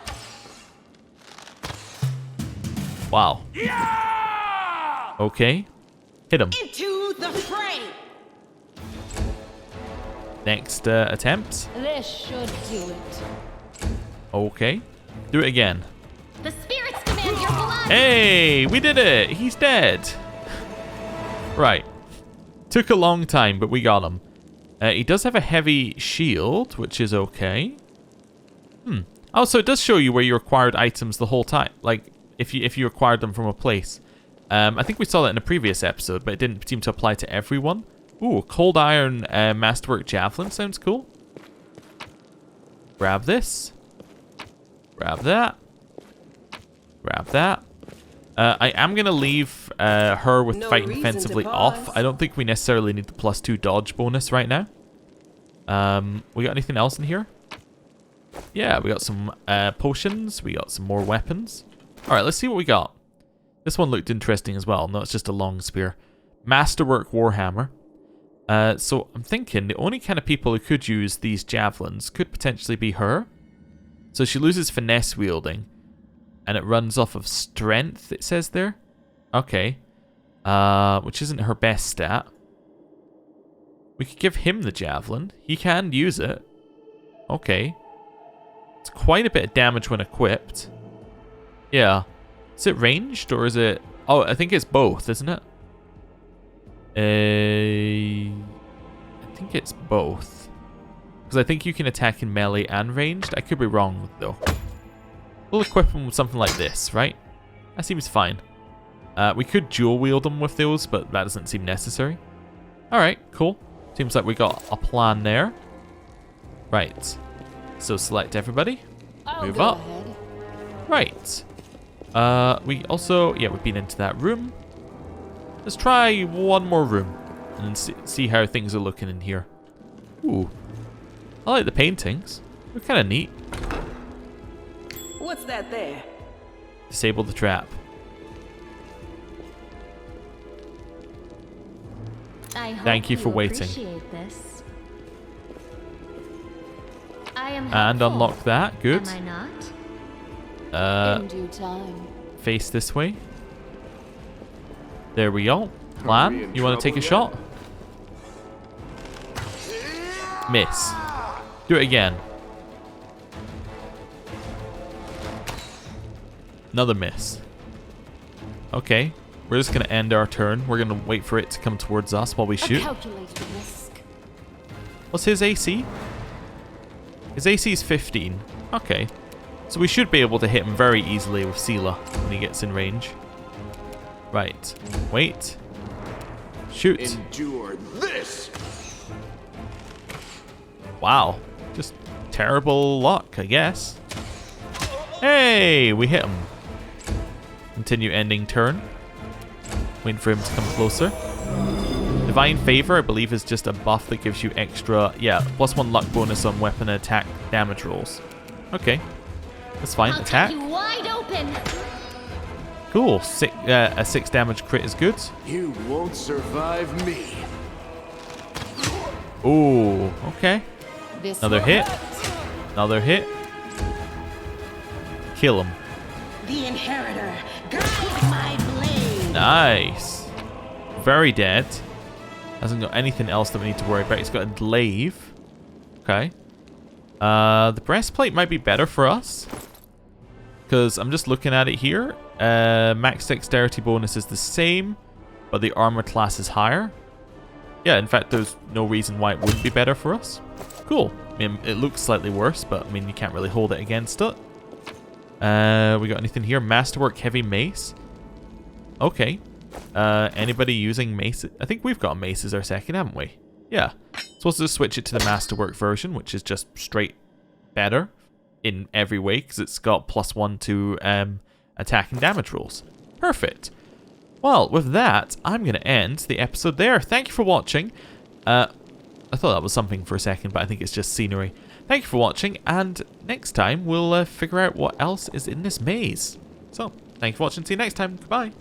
Wow. Yeah! Okay. Hit him. Into the fray. Next attempt. This should do it. Okay. Do it again. The spirits demand your blood. Hey, we did it. He's dead. Right. Took a long time, but we got him. He does have a heavy shield, which is okay. Oh, so it does show you where you acquired items the whole time. Like, if you acquired them from a place. I think we saw that in a previous episode, but it didn't seem to apply to everyone. Ooh, Cold Iron Masterwork Javelin sounds cool. Grab this. Grab that. Grab that. I am going to leave her with No fighting reason defensively to off. pause. I don't think we necessarily need the +2 dodge bonus right now. We got anything else in here? Yeah, we got some potions. We got some more weapons. Alright, let's see what we got. This one looked interesting as well. No, it's just a long spear. Masterwork Warhammer. So I'm thinking the only kind of people who could use these javelins could potentially be her. So she loses finesse wielding. And it runs off of strength, it says there. Okay. Which isn't her best stat. We could give him the javelin. He can use it. Okay. It's quite a bit of damage when equipped. Yeah. Is it ranged or is it... Oh, I think it's both, isn't it? I think it's both. Because I think you can attack in melee and ranged. I could be wrong, though. We'll equip him with something like this, right? That seems fine. We could dual wield them with those, but that doesn't seem necessary. Alright, cool. Seems like we got a plan there. Right. So select everybody. I'll Move go up. ahead. Right. We also, yeah, we've been into that room. Let's try one more room and see how things are looking in here. Ooh. I like the paintings. They're kind of neat. What's that there? Disable the trap. I hope Thank you for waiting. appreciate this. I am And helpful, unlock that. Good. Am I not? In Uh, due time. face this way. There we go. Are we Plan. in You want to take a shot? trouble Miss. Do it again. Another miss. Okay. We're just going to end our turn. We're going to wait for it to come towards us while we A shoot. calculated risk. What's his AC? His AC is 15. Okay. So we should be able to hit him very easily with Sela when he gets in range. Right. Wait. Shoot. Endure this! Wow. Just terrible luck, I guess. Hey, we hit him. Continue ending turn. Waiting for him to come closer. Divine Favor, I believe, is just a buff that gives you extra, yeah, +1 luck bonus on weapon attack damage rolls. Okay. That's fine. I'll Attack. cut you wide open. Cool. A 6 damage crit is good. You won't survive me. Ooh, okay. This Another will hit. hurt. Another hit. Kill him. The Inheritor, guide my blade. Nice. Very dead. Hasn't got anything else that we need to worry about. He's got a glaive. Okay. The breastplate might be better for us. Because I'm just looking at it here. Max dexterity bonus is the same, but the armor class is higher. Yeah, in fact, there's no reason why it wouldn't be better for us. Cool. I mean, it looks slightly worse, but I mean, you can't really hold it against it. We got anything here? Masterwork heavy mace. Okay. Anybody using mace? I think we've got a mace as our second, haven't we? Yeah. Supposed to switch it to the Masterwork version, which is just straight better in every way because it's got +1 to attack and damage rolls. Perfect. Well, with that, I'm going to end the episode there. Thank you for watching. I thought that was something for a second, but I think it's just scenery. Thank you for watching, and next time we'll figure out what else is in this maze. So, thank you for watching. See you next time. Goodbye.